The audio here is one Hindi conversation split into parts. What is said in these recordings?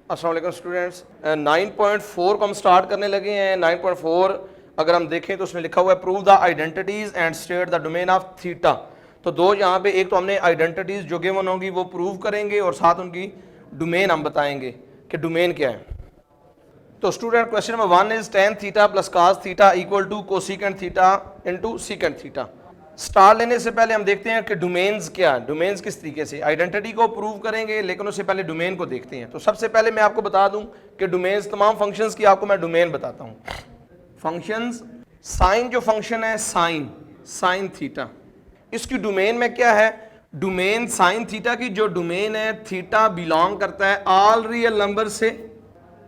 अस्सलाम वालेकुम स्टूडेंट्स, 9.4 को हम स्टार्ट करने लगे हैं। 9.4 अगर हम देखें तो उसमें लिखा हुआ है prove the identities and state the domain of theta. तो दो यहाँ पे, एक तो हमने आइडेंटिटीज जो गिवन होंगी वो प्रूव करेंगे और साथ उनकी डोमेन हम बताएंगे कि डोमेन क्या है। तो student question number 1 is tan theta plus cos theta equal to cosecant theta into secant theta. Start लेने से पहले हम देखते हैं कि डोमेन्स क्या है, डोमेन्स किस तरीके से। आइडेंटिटी को प्रूव करेंगे लेकिन उससे पहले डोमेन को देखते हैं। तो सबसे पहले मैं आपको बता दूं कि डोमेन्स, तमाम फंक्शंस की आपको मैं डोमेन बताता हूं। फंक्शंस, साइन जो फंक्शन है साइन थीटा, इसकी डोमेन में क्या है, डोमेन साइन थीटा की जो डोमेन है, थीटा बिलोंग करता है ऑल रियल नंबर से,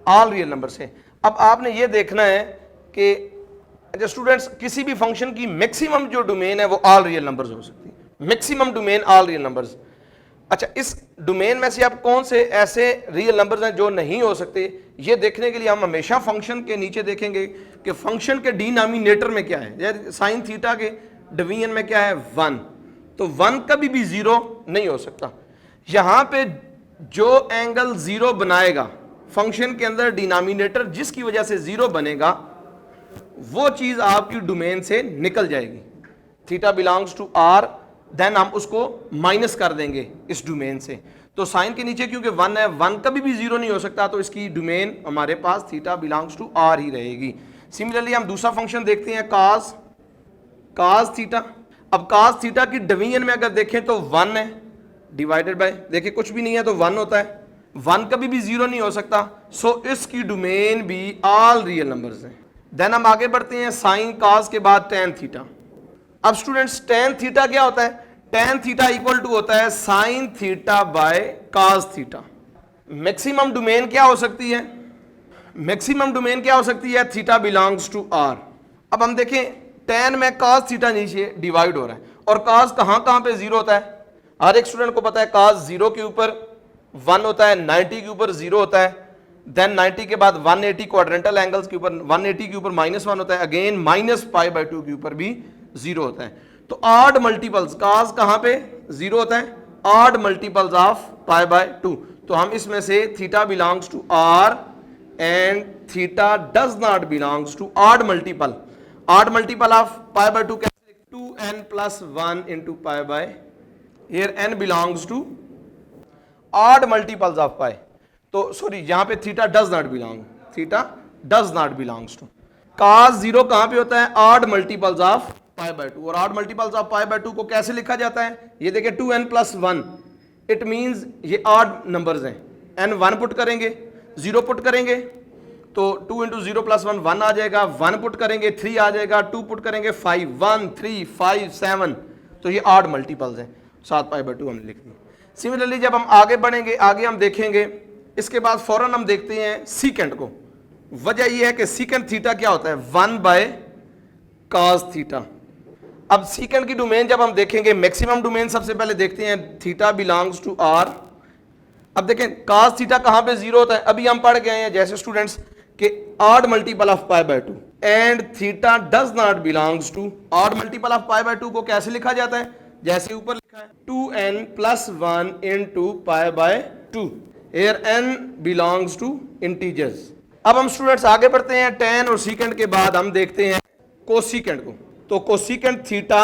ऑल रियल नंबर से। अब आपने ये देखना है कि अच्छा स्टूडेंट्स, किसी भी फंक्शन की मैक्सिमम जो डोमेन है वो ऑल रियल नंबर्स हो सकती है, maximum domain all real numbers. अच्छा, इस डोमेन में से आप कौन से ऐसे रियल नंबर्स हैं जो नहीं हो सकते, ये देखने के लिए हम हमेशा फंक्शन के नीचे देखेंगे कि फंक्शन के डिनोमिनेटर में क्या है। साइन थीटा के डिवीजन में क्या है, 1, तो 1 कभी भी 0 नहीं हो सकता। यहां पे जो एंगल 0 बनाएगा फंक्शन के अंदर, डिनोमिनेटर जिसकी वजह से 0 बनेगा, वो चीज आपकी डोमेन से निकल जाएगी। Theta belongs to R, then हम उसको माइनस कर देंगे इस डोमेन से। तो साइन के नीचे क्योंकि 1 है, 1 कभी भी 0 नहीं हो सकता, तो इसकी डोमेन हमारे पास थीटा बिलोंग्स टू आर ही रहेगी। सिमिलरली हम दूसरा फंक्शन देखते हैं cos थीटा। अब cos थीटा की डिवीजन में अगर देखें तो 1 है, डिवाइडेड बाय, देखिए कुछ भी नहीं है तो 1 होता है, 1 कभी भी 0 नहीं हो सकता, सो इसकी डोमेन भी ऑल रियल नंबर्स हैं। देन हम आगे बढ़ते हैं, साइन cos के बाद tan थीटा। अब स्टूडेंट्स tan थीटा क्या होता है, tan थीटा इक्वल टू होता है sign theta by cos theta. Maximum domain क्या हो सकती है, मैक्सिमम डोमेन क्या हो सकती है, थीटा बिलोंग्स टू r। अब हम देखें tan में cos थीटा नीचे डिवाइड हो रहा है, और cos कहां पे 0 होता है, हर एक स्टूडेंट को पता है cos 0 के ऊपर 1 होता है, 90 के ऊपर 0 होता है, देन 90 के बाद 180 क्वाड्रेंटल एंगल्स के ऊपर, 180 के ऊपर -1 होता है, अगेन -π/2 के ऊपर भी 0 होता है। तो ऑड मल्टीपल्स, cos कहां पे 0 होता है, ऑड मल्टीपल्स ऑफ π/2। तो हम इसमें से theta belongs to r and theta does not belongs to odd multiple. Odd multiple of π/2 कैसे, 2n + 1 into π/, here n belongs to odd multiples of pi। तो सॉरी, यहां पे theta does not belong, theta does not belongs to. cos 0 कहां पे होता है, ऑड मल्टीपल्स ऑफ π/2, और ऑड मल्टीपल्स ऑफ π/2 को कैसे लिखा जाता है, ये देखिए 2n + 1, इट मींस ये ऑड नंबर्स हैं। n 1 पुट करेंगे, 0 पुट करेंगे, तो 2 × 0 + 1 1 आ जाएगा, 1 पुट करेंगे 3 आ जाएगा, 2 पुट करेंगे 5, 1 3 5 7, तो ये ऑड मल्टीपल्स हैं, 7π/2 हमने लिख दी। सिमिलरली जब हम आगे बढ़ेंगे, आगे हम देखेंगे, इसके बाद फौरन हम देखते हैं सीकेंट को। वजह यह है कि सीकेंट थीटा क्या होता है, 1/cos थीटा। अब सीकेंट की डोमेन जब हम देखेंगे, मैक्सिमम डोमेन सबसे पहले देखते हैं, थीटा बिलोंग्स टू r। अब देखें cos थीटा कहां पे 0 होता है, अभी हम पढ़ गए हैं जैसे स्टूडेंट्स के odd multiple of π/2, and theta does not belongs to, odd multiple of π/2 को कैसे लिखा जाता है, जैसे ऊपर लिखा है 2n + 1 into π/2, here n belongs to integers। अब हम स्टूडेंट्स आगे बढ़ते हैं, tan और सीकेंट के बाद हम देखते हैं कोसिकेंट को। तो कोसिकेंट थीटा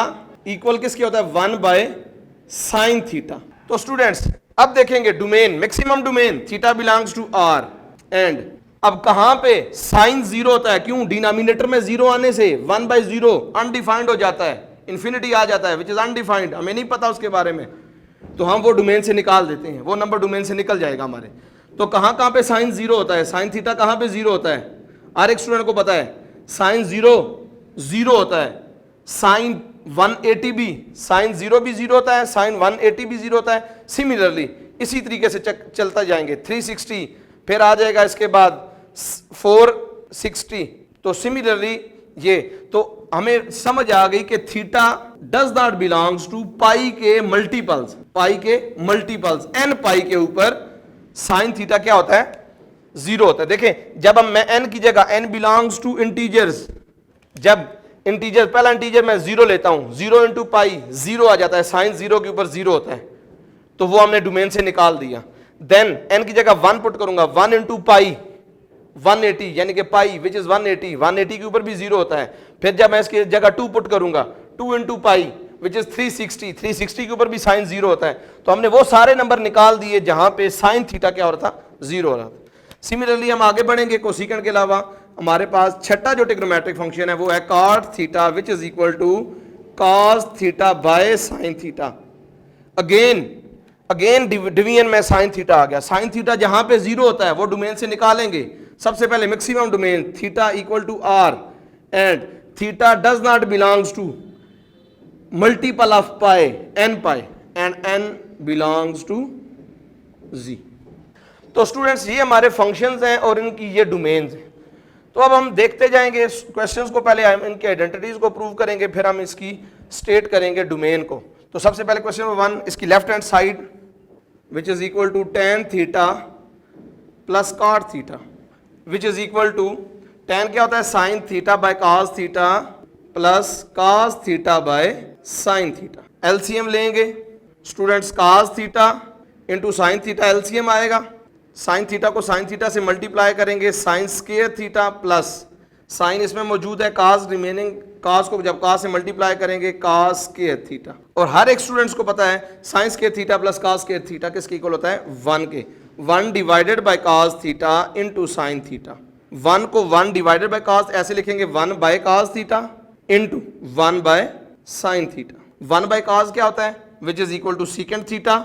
इक्वल किसके होता है, 1/sin थीटा। तो स्टूडेंट्स अब देखेंगे domain, maximum domain theta belongs to r, and अब कहां पे साइन 0 होता है, क्यों, डिनोमिनेटर में 0 आने से 1/0 अनडिफाइंड हो जाता है, इन्फिनिटी आ जाता है, विच इज अनडिफाइंड, हमें नहीं पता उसके बारे में, तो हम वो डोमेन से निकाल देते हैं, वो नंबर डोमेन से निकल जाएगा हमारे। तो कहां पे साइन 0 होता है, साइन थीटा कहां पे 0 होता है, हर एक स्टूडेंट को पता है साइन 0 होता है, साइन 180 भी, साइन 0 भी 0 होता है, साइन 180 भी 0 होता है। सिमिलरली इसी तरीके से चलता जाएंगे, 360 फिर आ जाएगा, इसके बाद 460। तो सिमिलरली ये, तो हमें समझ आ गई कि theta does not belongs to pi के मल्टीपल्स, पाई के मल्टीपल्स, एन पाई के ऊपर साइन थीटा क्या होता है, 0 होता है। देखें जब हम, मैं n की जगह, n बिलोंग्स टू इंटीजर्स, जब इंटीजर, पहला इंटीजर मैं 0 लेता हूं, 0 × π 0 आ जाता है, साइन 0 के ऊपर 0 होता है, तो वो हमने डोमेन से निकाल दिया। देन n की जगह 1 पुट करूंगा, 1 इंटू पाई 180 यानी कि पाई विच इज 180, 180 के ऊपर भी जीरो होता है। फिर जब मैं इसकी जगह 2 पुट करूंगा, 2 इंटू पाई विच इज 360, 360 के ऊपर भी साइन जीरो होता है। तो हमने वो सारे नंबर निकाल दिए जहां पे साइन थीटा क्या हो रहा था, जीरो हो रहा था। सिमिलरली हम आगे बढ़ेंगे, कोसिकेंट के अलावा हमारे पास छठा जो ट्रिग्नोमेट्रिक फंक्शन है वो है cot theta which is equal to cos theta by sine theta. Again division में साइन थीटा आ गया। साइन थीटा जहां पे जीरो होता है वो डोमेन से निकालेंगे। सबसे पहले maximum domain theta equal to R and theta does not belongs to multiple of pi N and N belongs to G. तो स्टूडेंट्स ये हमारे फंक्शंस हैं और इनकी ये डोमेन्स हैं। तो अब हम देखते जाएंगे क्वेश्चंस को, पहले हम इनके आइडेंटिटीज को प्रूव करेंगे, फिर हम इसकी स्टेट करेंगे डोमेन को। तो सबसे पहले क्वेश्चन नंबर 1, इसकी left hand side which is equal to tan theta plus cot theta which is equal to tan क्या होता है, sin theta by cos theta plus cos theta by sin theta. LCM लेंगे students, cos theta into sine theta LCM आएगा। साइन थीटा को साइन थीटा से मल्टीप्लाई करेंगे, sine square theta plus sine इसमें मौजूद है cos, रिमेनिंग cos को जब cos से मल्टीप्लाई करेंगे cos स्क्वायर थीटा। और हर एक स्टूडेंट्स को पता है sine square theta plus cos square theta किसके इक्वल होता है, 1 के। 1 divided by cos theta into sine theta. 1 को 1 डिवाइडेड बाय cos ऐसे लिखेंगे 1 by cos theta into 1 by sine theta. 1 by cos क्या होता है, which is equal to secant theta,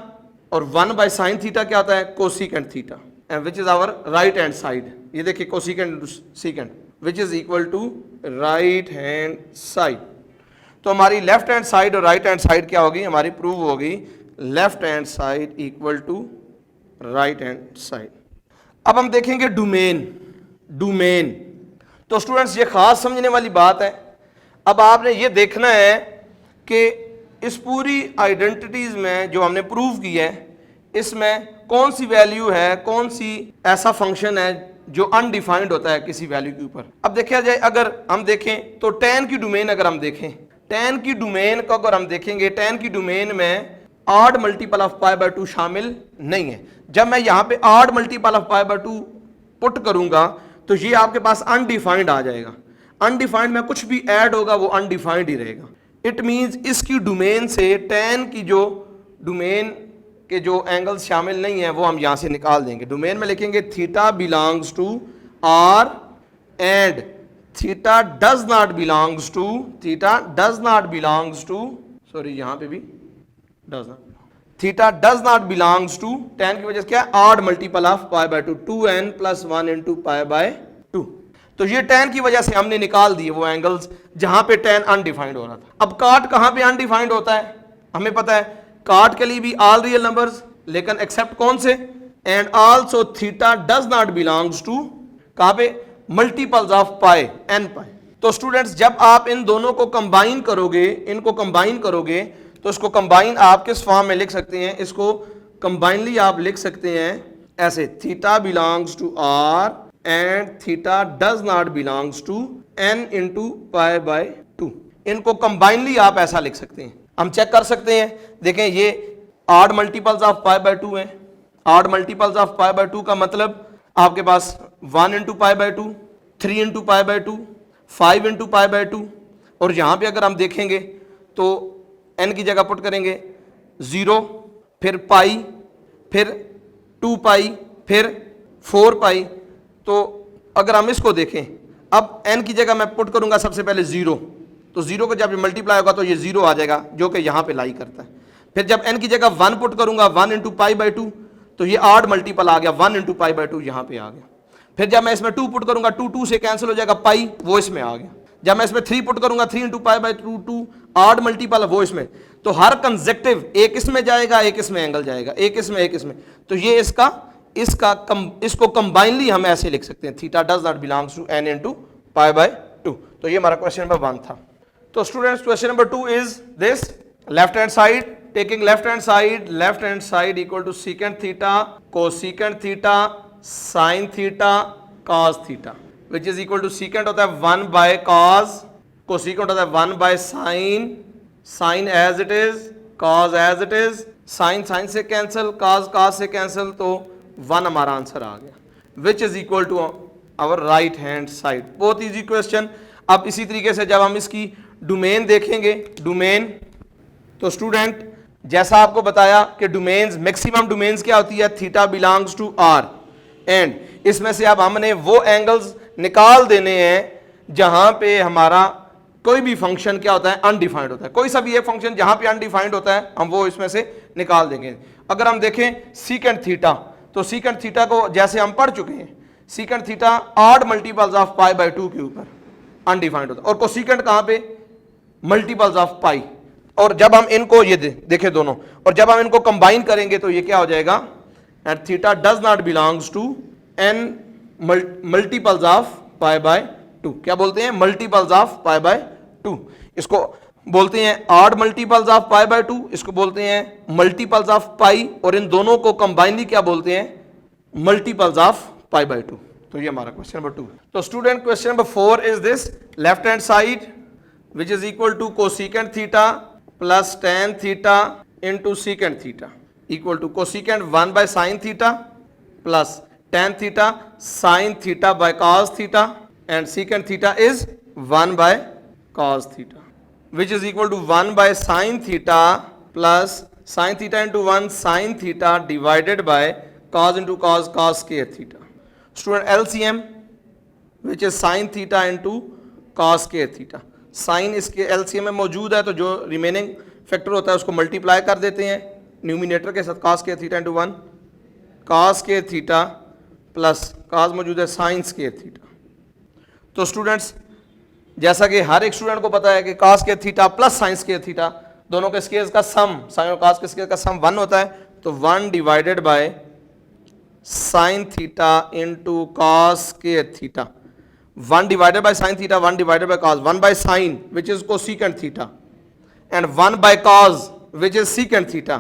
और 1 बाय साइन थीटा क्या होता है, cosecant theta, and which is our right hand side. ये देखिए cosecant secant which is equal to right hand side. तो हमारी लेफ्ट हैंड साइड और राइट हैंड साइड क्या होगी, हमारी प्रूव होगी left hand side equal to right hand side. अब हम देखेंगे डोमेन। तो स्टूडेंट्स ये खास समझने वाली बात है। अब आपने ये देखना है कि इस पूरी आइडेंटिटीज में जो हमने प्रूव की है इसमें कौन सी वैल्यू है, कौन सी ऐसा फंक्शन है जो अनडिफाइंड होता है किसी वैल्यू के ऊपर। अब देखा जाए, अगर हम देखें तो tan की डोमेन अगर हम देखें, tan की डोमेन को अगर हम देखेंगे, tan की डोमेन में odd multiple of pi by 2 शामिल नहीं है। जब मैं यहां पे odd multiple of pi by 2 put करूंगा तो ये आपके पास अनडिफाइंड आ जाएगा। अनडिफाइंड में कुछ भी ऐड होगा वो अनडिफाइंड ही रहेगा। इट मींस इसकी डोमेन से tan की जो डोमेन के जो एंगल्स शामिल नहीं है वो हम यहां से निकाल देंगे। डोमेन में लिखेंगे theta belongs to R and theta does not belongs to, theta does not belongs to, sorry यहां पे भी does not, theta does not belongs to tan की वजह से क्या, odd multiple of pi by 2, 2n plus 1 into pi by 2। तो ये tan की वजह से हमने निकाल दिए वो एंगल्स जहां पे tan अनडिफाइंड हो रहा था। अब cot कहां पे अनडिफाइंड होता है, हमें पता है cot के लिए भी ऑल रियल नंबर्स, लेकिन एक्सेप्ट कौन से, and also theta does not belongs to कहां पे, multiples of pi n pi. तो स्टूडेंट्स जब आप इन दोनों को कंबाइन करोगे, इनको कंबाइन करोगे तो इसको कंबाइन आप किस फॉर्म में लिख सकते हैं, इसको कंबाइनली आप लिख सकते हैं ऐसे, theta belongs to R and theta does not belongs to n into pi by 2। इनको कंबाइनली आप ऐसा लिख सकते हैं। हम चेक कर सकते हैं, देखें ये odd multiples of pi by 2 है। Odd multiples of pi by 2 का मतलब आपके पास 1 into pi by 2, 3 into pi by 2, 5 into pi by 2, और यहां पे अगर हम देखेंगे तो n की जगह पुट करेंगे 0, फिर पाई, फिर 2 पाई, फिर 4 पाई। तो अगर हम इसको देखें, अब n की जगह मैं पुट करूंगा सबसे पहले 0, तो 0 को जब मल्टीप्लाई होगा तो ये 0 आ जाएगा जो कि यहां पे लाई करता है। फिर जब n की जगह 1 पुट करूंगा 1 इंटू पाई बाय 2, तो ये ऑड मल्टीपल आ गया, 1 इंटू पाई बाय 2 यहां पे आ गया। फिर जब मैं इसमें 2 पुट करूंगा 2 2 से कैंसिल हो जाएगा, पाई वो इसमें आ गया। जब मैं इसमें 3 पुट करूंगा 3 into pi by 2, 2 odd multiple वो इसमें। तो हर कंसेक्टिव एक इसमें जाएगा, एक इसमें एंगल जाएगा, एक इसमें एक इसमें। तो ये इसको कंबाइनली हम ऐसे लिख सकते हैं, theta does not belongs to n into pi by 2। तो ये हमारा क्वेश्चन नंबर 1 था। तो students question number 2 is this, left hand side, taking left hand side equal to secant theta cosecant theta sine theta cos theta, which is equal to secant होता है 1 बाय कॉस, कोसीकेंट होता है 1 by sine, sine as it is, cos as it is, sign sign से कैंसिल, cos cos से कैंसिल, तो 1 हमारा आंसर आ गया which is equal to our right hand side. बहुत इजी क्वेश्चन। अब इसी तरीके से जब हम इसकी डोमेन देखेंगे, डोमेन, तो स्टूडेंट जैसा आपको बताया कि डोमेन्स, मैक्सिमम डोमेन्स क्या होती है, theta belongs to R, and इसमें से अब हमने वो एंगल्स निकाल देने हैं जहां पे हमारा कोई भी फंक्शन क्या होता है, अनडिफाइंड होता है। कोई सा भी एक फंक्शन जहां पे अनडिफाइंड होता है हम वो इसमें से निकाल देंगे। अगर हम देखें सीकेंट थीटा, तो सीकेंट थीटा को जैसे हम पढ़ चुके हैं, secant theta odd multiples of pi by 2 के ऊपर अनडिफाइंड होता है, और कोसीकेंट कहां पे, मल्टीपल्स ऑफ पाई। और जब हम इनको ये देखें दोनों, और जब हम इनको कंबाइन करेंगे तो ये क्या हो जाएगा, and theta does not belongs to n multiples of pi by 2। क्या बोलते हैं, मल्टीपल्स ऑफ पाई बाय 2। इसको बोलते हैं odd multiples of pi by 2, इसको बोलते हैं मल्टीपल्स ऑफ पाई, और इन दोनों को कंबाइनली क्या बोलते हैं, मल्टीपल्स ऑफ पाई बाय 2। तो ये हमारा क्वेश्चन नंबर 2। तो student question number 4 is this, left hand side which is equal to cosecant theta plus tan theta into secant theta equal to cosecant 1 by sine theta plus tan theta sine theta by cos theta, and secant theta is 1 by cos theta which is equal to 1 by sine theta plus sine theta into 1 sine theta divided by cos into cos square theta. Student LCM which is sine theta into cos square theta. Sine इसके एलसीएम में मौजूद है, तो जो रिमेनिंग फैक्टर होता है उसको मल्टीप्लाई कर देते हैं न्यूमिनेटर के साथ, cos square theta into 1 cos square theta plus cos मौजूद है साइन स्क्वायर थीटा। तो स्टूडेंट्स जैसा कि हर एक स्टूडेंट को पता है कि cos square theta plus sign square theta दोनों के स्क्वायर का सम, साइन और cos के स्क्वायर का सम 1 होता है, तो 1 divided by sine theta into cos square theta, 1 divided by sin theta, 1 divided by cos, 1 by sin which is cosecant theta and 1 by cos which is secant theta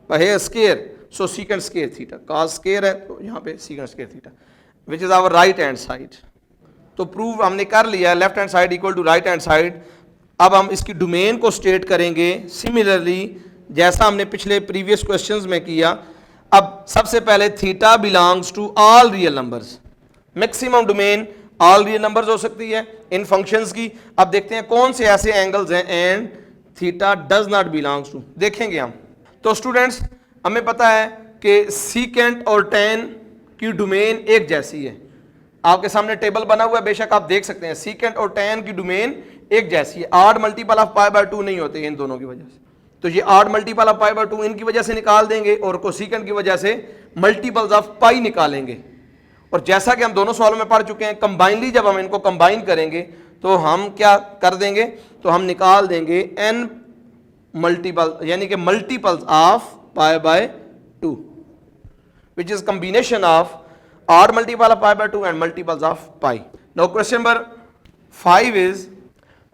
by here square, so secant square theta, cos square है तो यहाँ पे secant square theta which is our right hand side। तो प्रूव हमने कर लिया left hand side equal to right hand side. अब हम इसकी डोमेन को स्टेट करेंगे सिमिलरली जैसा हमने पिछले प्रीवियस क्वेश्चंस में किया। अब सबसे पहले theta belongs to all real numbers, maximum domain all real numbers हो सकती है इन फंक्शंस की। अब देखते हैं कौन से ऐसे एंगल्स हैं and theta does not belongs to, देखेंगे हम। तो स्टूडेंट्स हमें पता है कि सीकेंट और tan की डोमेन एक जैसी है, आपके सामने टेबल बना हुआ है, बेशक आप देख सकते हैं सीकेंट और tan की डोमेन एक जैसी है, odd multiple of pi by 2 नहीं होते इन दोनों की वजह से, तो ये odd multiple of pi by 2 इनकी वजह से निकाल देंगे और कोसिकेंट की वजह से मल्टीपल्स ऑफ पाई निकालेंगे। और जैसा कि हम दोनों सवालों में पढ़ चुके हैं, कंबाइनली जब हम इनको कंबाइन करेंगे तो हम क्या कर देंगे, तो हम निकाल देंगे n मल्टीपल यानी कि multiples of pi by 2 which is combination of odd multiple of pi by 2 and multiples of pi. Now question number 5 is,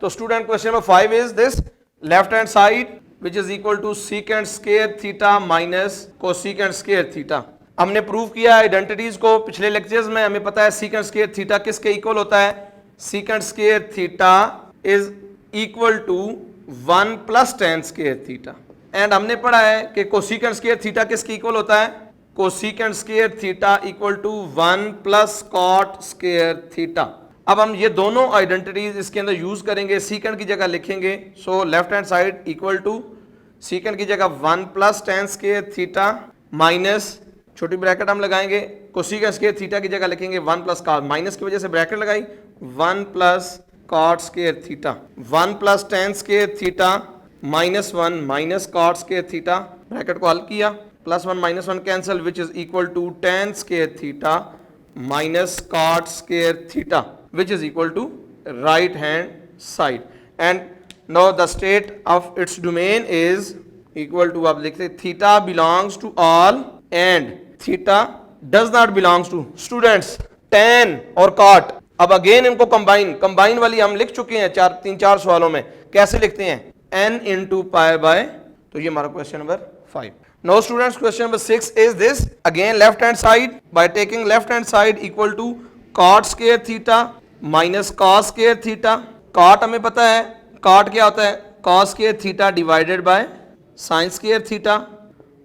तो student question number 5 is this, left hand side which is equal to secant square theta minus cosecant square theta. हमने प्रूव किया आइडेंटिटीज को पिछले लेक्चर्स में, हमें पता है सीकेंट स्क्वायर थीटा किसके इक्वल होता है, secant square theta is equal to 1 plus tan square theta, and हमने पढ़ा है कि कोसिकेंट स्क्वायर थीटा किसके इक्वल होता है, cosecant square theta equal to 1 plus cot square theta. अब हम ये दोनों आइडेंटिटीज इसके अंदर यूज करेंगे, सीकेंट की जगह लिखेंगे, so left hand side equal to secant की जगह 1 plus tan square theta minus छोटी ब्रैकेट हम लगाएंगे, कोसिकेंट स्क्वायर थीटा की जगह लिखेंगे 1 प्लस कॉट, माइनस की वजह से ब्रैकेट लगाई, 1 plus cot square theta, 1 plus tan square theta minus 1 minus cot square theta, bracket को हल किया, plus 1 minus 1 cancel which is equal to tan square theta minus cot square theta which is equal to right hand side. And now the state of its domain is equal to, आप लिखते theta belongs to all and theta does not belongs to students tan और cot। अब अगेन इनको कंबाइन वाली हम लिख चुके हैं 3-4 सवालों में, कैसे लिखते हैं, n इंटू पाई बाय, तो ये हमारा question number 5। Now students question number 6 is this, again left hand side by taking left hand side equal to cot square theta minus cos square theta. cot हमें पता है, cot क्या होता है, cos square theta divided by sine square theta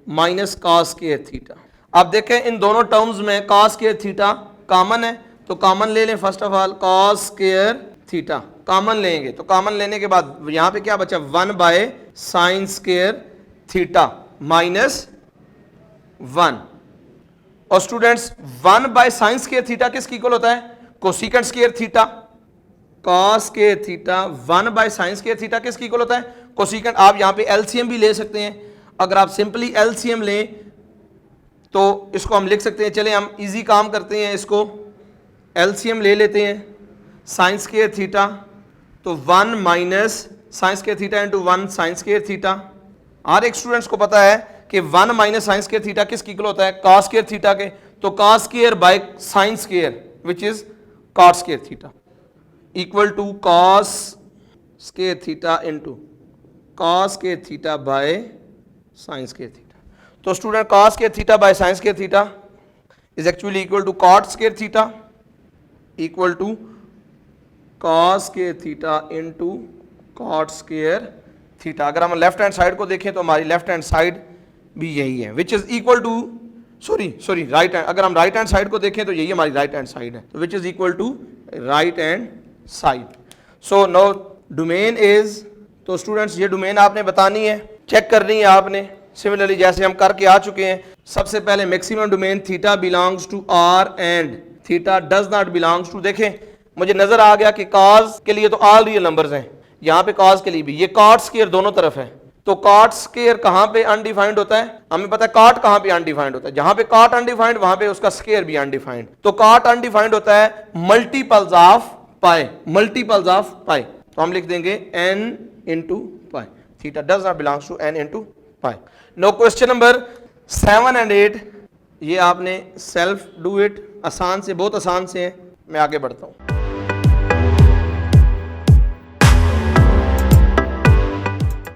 minus cos square theta. अब देखें इन दोनों टर्म्स में कॉस स्क्वायर थीटा कॉमन है, तो कॉमन ले लें। First of all cos square theta common लेंगे, तो कॉमन लेने के बाद यहां पे क्या बचा 1 by sine square theta minus 1। और students 1 by sine square theta किसके इक्वल होता है? Cosecant square theta. Cos square theta 1 by sine square theta किसके इक्वल होता है? कोसेकेंट। आप यहां पे एलसीएम भी ले सकते हैं। अगर आप सिंपली एलसीएम लें तो इसको हम लिख सकते हैं, चले हम इजी काम करते हैं, इसको एलसीएम ले लेते हैं। साइन स्क्वायर थीटा तो 1 minus sine square theta into 1 sine square theta. हर एक स्टूडेंट्स को पता है कि 1 माइनस साइन स्क्वायर थीटा किसके इक्वल होता है? कॉस स्क्वायर थीटा के। तो cos square by sine square which is cot square theta equal to cos square theta into cos square theta by sine square theta. तो student cos square theta by sine square theta is actually equal to cot square theta equal to cos square theta into cot square theta. अगर हम लेफ्ट हैंड साइड को देखें तो हमारी लेफ्ट हैंड साइड भी यही है, which is equal to sorry right hand. अगर हम राइट हैंड साइड को देखें तो यही हमारी राइट हैंड साइड है, which is equal to right hand side. So no domain is, तो स्टूडेंट्स ये डोमेन आपने बतानी है, चेक करनी है आपने सिमिलरली जैसे हम करके आ चुके हैं। सबसे पहले maximum domain theta belongs to R and theta does not belongs to. देखें मुझे नजर आ गया कि कॉस के लिए तो ऑल रियल नंबर्स हैं, यहां पे कॉस के लिए भी ये कॉट स्क्वायर दोनों तरफ है। तो कॉट स्क्वायर कहां पे अनडिफाइंड होता है? हमें पता है कॉट कहां पे अनडिफाइंड होता है, जहां पे कॉट अनडिफाइंड वहां पे उसका स्क्वायर भी अनडिफाइंड। तो कॉट अनडिफाइंड होता है multiples of pi, multiples of pi. तो हम लिख देंगे n into pi. Theta does not belongs to n into pi. Now question number 7 and 8 ये आपने सेल्फ डू इट, आसान से बहुत आसान से है। मैं आगे बढ़ता हूं।